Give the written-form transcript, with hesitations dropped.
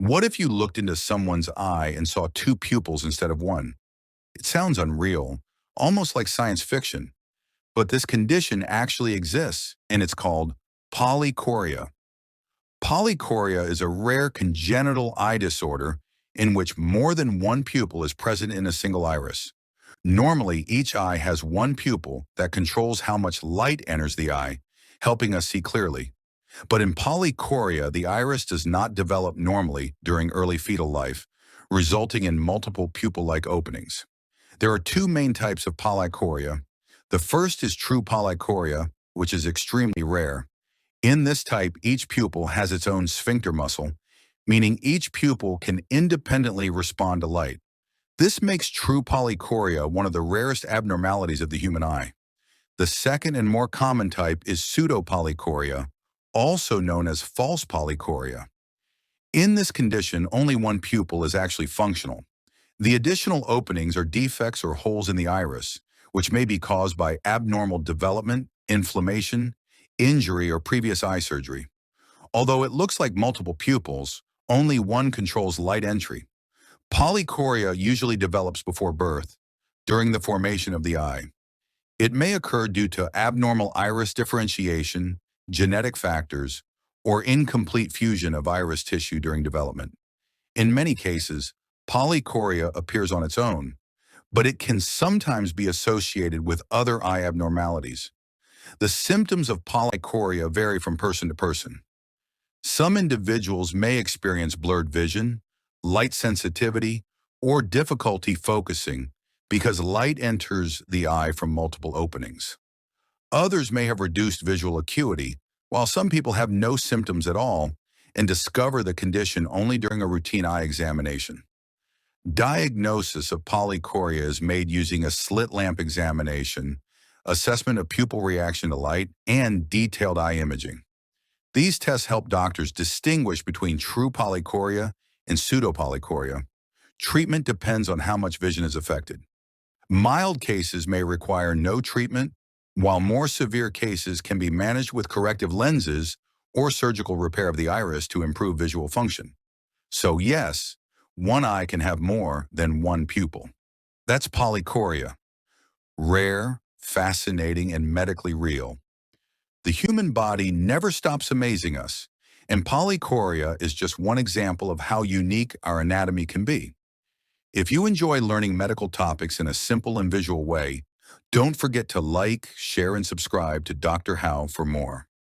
What if you looked into someone's eye and saw two pupils instead of one? It sounds unreal, almost like science fiction, but this condition actually exists, and it's called polychoria. Polychoria is a rare congenital eye disorder in which more than one pupil is present in a single iris. Normally, each eye has one pupil that controls how much light enters the eye, helping us see clearly. But in polychoria, the iris does not develop normally during early fetal life, resulting in multiple pupil-like openings. There are two main types of polychoria. The first is true polychoria, which is extremely rare. In this type, each pupil has its own sphincter muscle, meaning each pupil can independently respond to light. This makes true polychoria one of the rarest abnormalities of the human eye. The second and more common type is pseudopolychoria, also known as false polychoria. In this condition, only one pupil is actually functional. The additional openings are defects or holes in the iris, which may be caused by abnormal development, inflammation, injury, or previous eye surgery. Although it looks like multiple pupils, only one controls light entry. Polychoria usually develops before birth, during the formation of the eye. It may occur due to abnormal iris differentiation, genetic factors, or incomplete fusion of iris tissue during development. In many cases, polychoria appears on its own, but it can sometimes be associated with other eye abnormalities. The symptoms of polychoria vary from person to person. Some individuals may experience blurred vision, light sensitivity, or difficulty focusing because light enters the eye from multiple openings. Others may have reduced visual acuity, while some people have no symptoms at all and discover the condition only during a routine eye examination. Diagnosis of polychoria is made using a slit lamp examination, assessment of pupil reaction to light, and detailed eye imaging. These tests help doctors distinguish between true polychoria and pseudopolychoria. Treatment depends on how much vision is affected. Mild cases may require no treatment, while more severe cases can be managed with corrective lenses or surgical repair of the iris to improve visual function. So yes, one eye can have more than one pupil. That's polychoria. Rare, fascinating, and medically real. The human body never stops amazing us, and polychoria is just one example of how unique our anatomy can be. If you enjoy learning medical topics in a simple and visual way, don't forget to like, share, and subscribe to Dr. How for more.